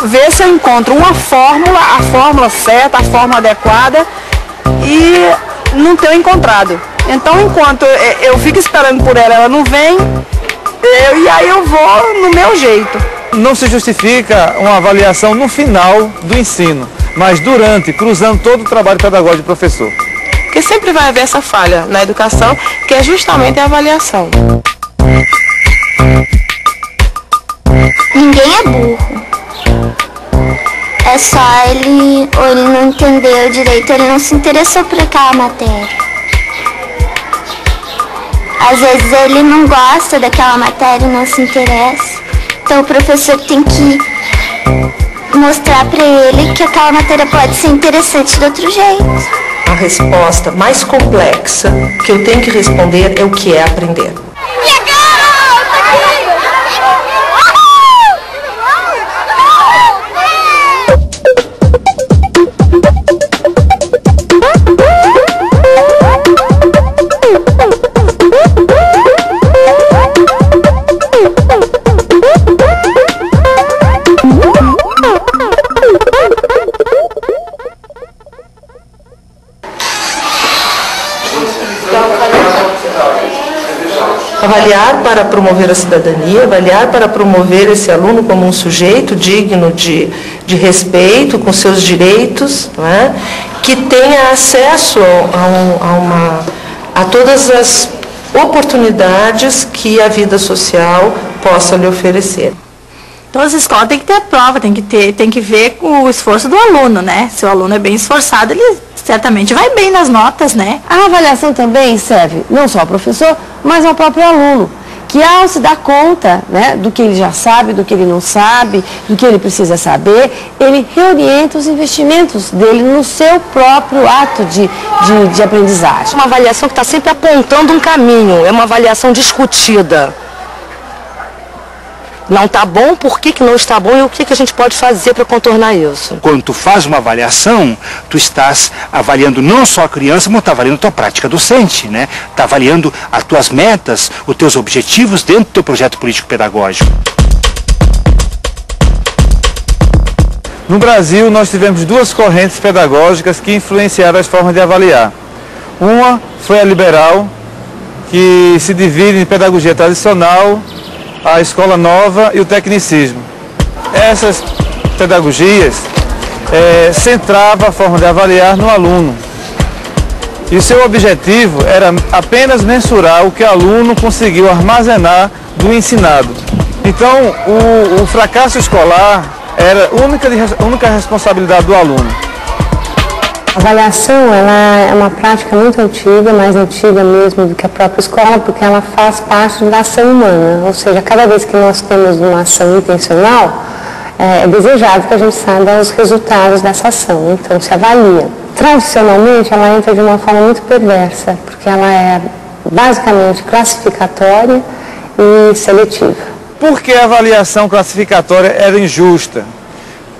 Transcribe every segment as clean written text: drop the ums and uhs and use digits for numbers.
ver se eu encontro uma fórmula, a fórmula certa, a fórmula adequada, e não tenho encontrado. Então, enquanto eu fico esperando por ela, ela não vem, e aí eu vou no meu jeito. Não se justifica uma avaliação no final do ensino, mas durante, cruzando todo o trabalho pedagógico do professor. Porque sempre vai haver essa falha na educação, que é justamente a avaliação. Ninguém é burro. É só ele não entendeu direito, ele não se interessou por aquela matéria. Às vezes ele não gosta daquela matéria, não se interessa. Então o professor tem que mostrar para ele que aquela matéria pode ser interessante de outro jeito. A resposta mais complexa que eu tenho que responder é o que é aprender. Avaliar para promover a cidadania, avaliar para promover esse aluno como um sujeito digno de respeito, com seus direitos, não é? Que tenha acesso a todas as oportunidades que a vida social possa lhe oferecer. Todas as escolas têm que ter a prova, tem que ver o esforço do aluno, né? Se o aluno é bem esforçado, ele certamente vai bem nas notas, né? A avaliação também serve não só ao professor, mas ao próprio aluno, que ao se dar conta, né, do que ele já sabe, do que ele não sabe, do que ele precisa saber, ele reorienta os investimentos dele no seu próprio ato de aprendizagem. Uma avaliação que está sempre apontando um caminho, é uma avaliação discutida. Não está bom, por que não está bom e o que a gente pode fazer para contornar isso? Quando tu faz uma avaliação, tu estás avaliando não só a criança, mas está avaliando a tua prática docente, né? Está avaliando as tuas metas, os teus objetivos dentro do teu projeto político-pedagógico. No Brasil, nós tivemos duas correntes pedagógicas que influenciaram as formas de avaliar. Uma foi a liberal, que se divide em pedagogia tradicional, a escola nova e o tecnicismo. Essas pedagogias centravam a forma de avaliar no aluno. E o seu objetivo era apenas mensurar o que o aluno conseguiu armazenar do ensinado. Então, o fracasso escolar era única responsabilidade do aluno. A avaliação ela é uma prática muito antiga, mais antiga mesmo do que a própria escola, porque ela faz parte da ação humana. Ou seja, cada vez que nós temos uma ação intencional, é desejado que a gente saiba os resultados dessa ação. Então, se avalia. Tradicionalmente, ela entra de uma forma muito perversa, porque ela é basicamente classificatória e seletiva. Por que a avaliação classificatória era injusta?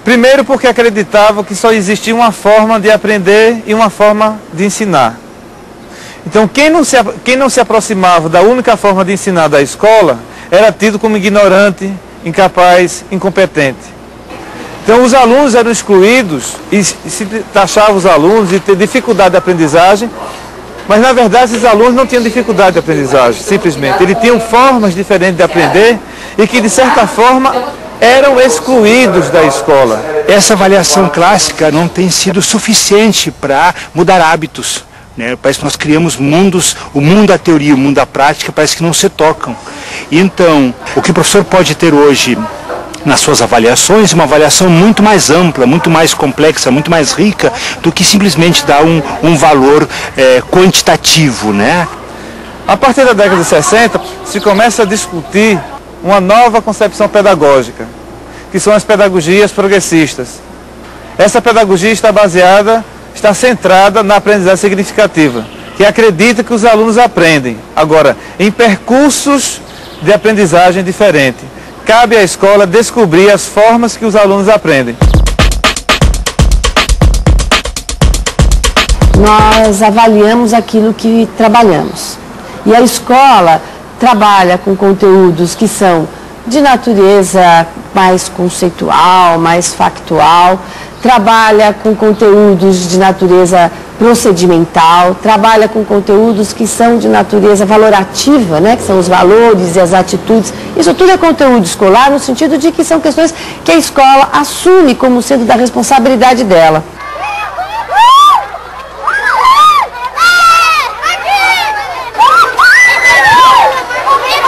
Primeiro, porque acreditava que só existia uma forma de aprender e uma forma de ensinar. Então, quem não se aproximava da única forma de ensinar da escola era tido como ignorante, incapaz, incompetente. Então, os alunos eram excluídos e se taxava os alunos de ter dificuldade de aprendizagem, mas, na verdade, esses alunos não tinham dificuldade de aprendizagem, simplesmente. Eles tinham formas diferentes de aprender e que, de certa forma, eram excluídos da escola. Essa avaliação clássica não tem sido suficiente para mudar hábitos, né? Parece que nós criamos mundos, o mundo da teoria e o mundo da prática parece que não se tocam. Então, o que o professor pode ter hoje nas suas avaliações, uma avaliação muito mais ampla, muito mais complexa, muito mais rica do que simplesmente dar um valor quantitativo, né? A partir da década de 60, se começa a discutir uma nova concepção pedagógica, que são as pedagogias progressistas. Essa pedagogia está centrada na aprendizagem significativa, que acredita que os alunos aprendem, agora, em percursos de aprendizagem diferente. Cabe à escola descobrir as formas que os alunos aprendem. Nós avaliamos aquilo que trabalhamos. E a escola trabalha com conteúdos que são de natureza mais conceitual, mais factual, trabalha com conteúdos de natureza procedimental, trabalha com conteúdos que são de natureza valorativa, né, que são os valores e as atitudes. Isso tudo é conteúdo escolar no sentido de que são questões que a escola assume como sendo da responsabilidade dela.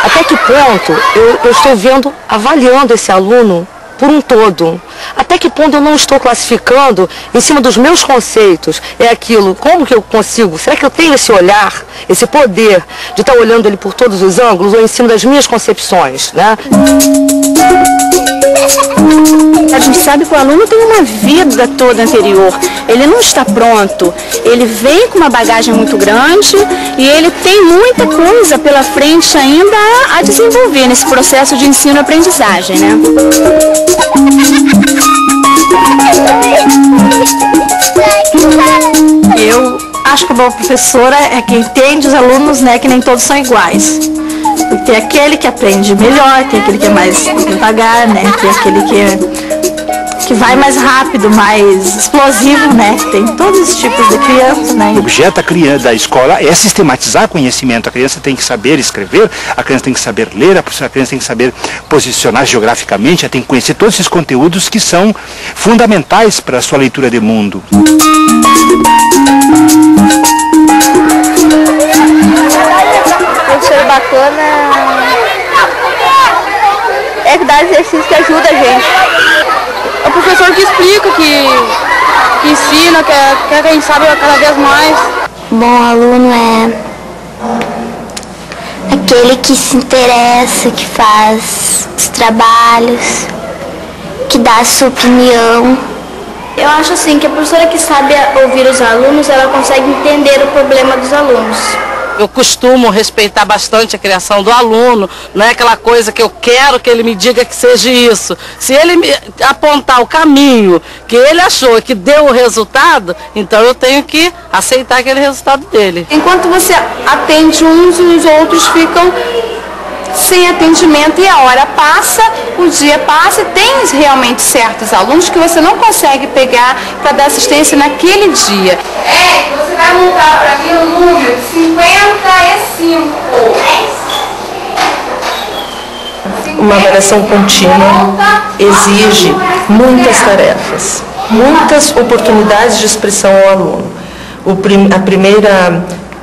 Até que ponto eu estou avaliando esse aluno por um todo? Até que ponto eu não estou classificando em cima dos meus conceitos? É aquilo, como que eu consigo? Será que eu tenho esse olhar, esse poder de estar olhando ele por todos os ângulos ou em cima das minhas concepções, né? A gente sabe que o aluno tem uma vida toda anterior, ele não está pronto, ele vem com uma bagagem muito grande e ele tem muita coisa pela frente ainda a desenvolver nesse processo de ensino-aprendizagem, né? Eu acho que a boa professora é quem entende os alunos, né, que nem todos são iguais. Tem aquele que aprende melhor, tem aquele que é mais devagar, né, tem aquele que vai mais rápido, mais explosivo, né, tem todos os tipos de crianças, né. O objeto da escola é sistematizar conhecimento. A criança tem que saber escrever, a criança tem que saber ler, a criança tem que saber posicionar geograficamente, ela tem que conhecer todos esses conteúdos que são fundamentais para a sua leitura de mundo. Professor bacana é que dá exercício que ajuda a gente. É o professor que explica, que ensina, que a gente sabe cada vez mais. Bom aluno é aquele que se interessa, que faz os trabalhos, que dá a sua opinião. Eu acho assim que a professora que sabe ouvir os alunos, ela consegue entender o problema dos alunos. Eu costumo respeitar bastante a criação do aluno, não é aquela coisa que eu quero que ele me diga que seja isso. Se ele me apontar o caminho que ele achou que deu o resultado, então eu tenho que aceitar aquele resultado dele. Enquanto você atende uns, os outros ficam sem atendimento e a hora passa, o dia passa e tem realmente certos alunos que você não consegue pegar para dar assistência naquele dia. Você vai montar para mim o número 55. Uma avaliação contínua exige muitas tarefas, muitas oportunidades de expressão ao aluno.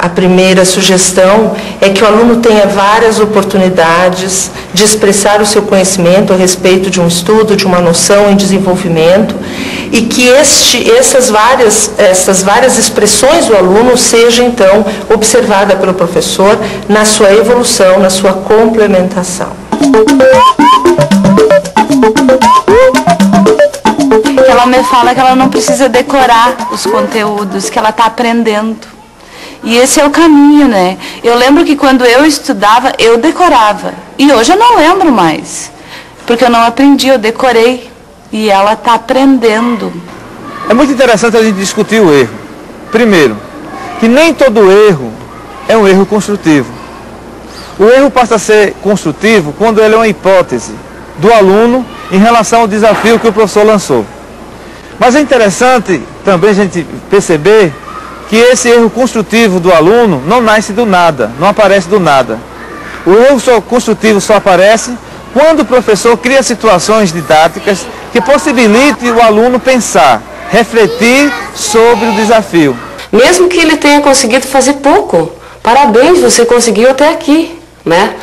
A primeira sugestão é que o aluno tenha várias oportunidades de expressar o seu conhecimento a respeito de um estudo, de uma noção em desenvolvimento, e que essas várias expressões do aluno sejam, então, observadas pelo professor na sua evolução, na sua complementação. Ela me fala que ela não precisa decorar os conteúdos, que ela está aprendendo. E esse é o caminho, né? Eu lembro que quando eu estudava, eu decorava. E hoje eu não lembro mais. Porque eu não aprendi, eu decorei. E ela está aprendendo. É muito interessante a gente discutir o erro. Primeiro, que nem todo erro é um erro construtivo. O erro passa a ser construtivo quando ele é uma hipótese do aluno em relação ao desafio que o professor lançou. Mas é interessante também a gente perceber que esse erro construtivo do aluno não nasce do nada, não aparece do nada. O erro construtivo só aparece quando o professor cria situações didáticas que possibilitem o aluno pensar, refletir sobre o desafio. Mesmo que ele tenha conseguido fazer pouco, parabéns, você conseguiu até aqui, né?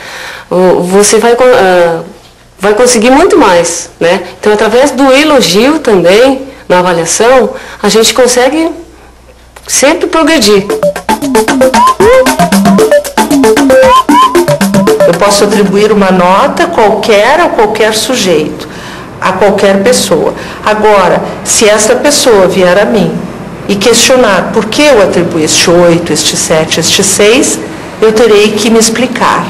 Você vai conseguir muito mais, né? Então, através do elogio também, na avaliação, a gente consegue sempre progredir. Eu posso atribuir uma nota qualquer a qualquer sujeito, a qualquer pessoa. Agora, se essa pessoa vier a mim e questionar por que eu atribuí este 8, este 7, este 6, eu terei que me explicar.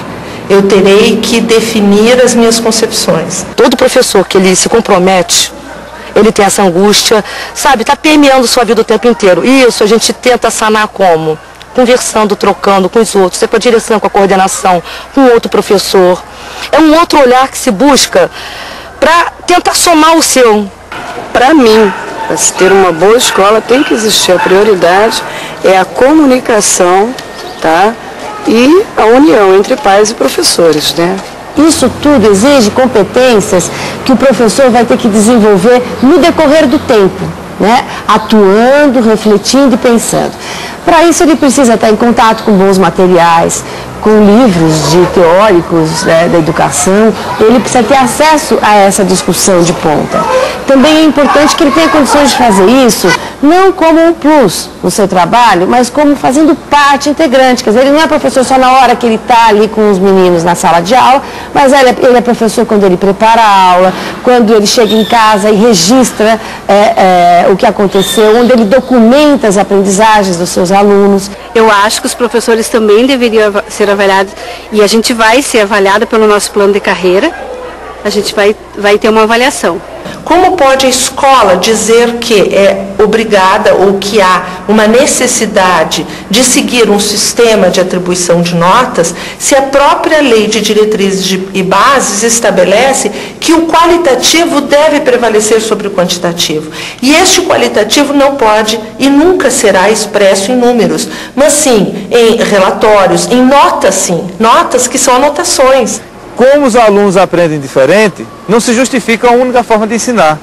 Eu terei que definir as minhas concepções. Todo professor que ele se compromete, ele tem essa angústia, sabe, está permeando sua vida o tempo inteiro. Isso a gente tenta sanar como? conversando, trocando com os outros, é com a direção, com a coordenação, com outro professor. É um outro olhar que se busca para tentar somar o seu. Para mim, para se ter uma boa escola, tem que existir a prioridade, é a comunicação, tá? E a união entre pais e professores, né? Isso tudo exige competências que o professor vai ter que desenvolver no decorrer do tempo, né? Atuando, refletindo e pensando. Para isso ele precisa estar em contato com bons materiais, com livros de teóricos, né, da educação. Ele precisa ter acesso a essa discussão de ponta. Também é importante que ele tenha condições de fazer isso, não como um plus no seu trabalho, mas como fazendo parte integrante. Quer dizer, ele não é professor só na hora que ele está ali com os meninos na sala de aula, mas ele é professor quando ele prepara a aula, quando ele chega em casa e registra o que aconteceu, onde ele documenta as aprendizagens dos seus alunos. Eu acho que os professores também deveriam ser avaliados, e a gente vai ser avaliada pelo nosso plano de carreira, a gente vai ter uma avaliação. Como pode a escola dizer que é obrigada ou que há uma necessidade de seguir um sistema de atribuição de notas, se a própria lei de diretrizes e bases estabelece que o qualitativo deve prevalecer sobre o quantitativo? E este qualitativo não pode e nunca será expresso em números, mas sim em relatórios, em notas sim, notas que são anotações. Como os alunos aprendem diferente, não se justifica a única forma de ensinar.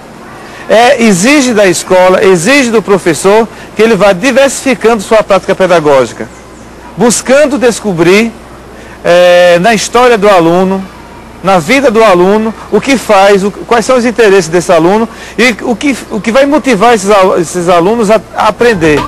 Exige da escola, exige do professor que ele vá diversificando sua prática pedagógica, buscando descobrir na história do aluno, na vida do aluno, o que faz, quais são os interesses desse aluno e o que vai motivar esses alunos a aprender.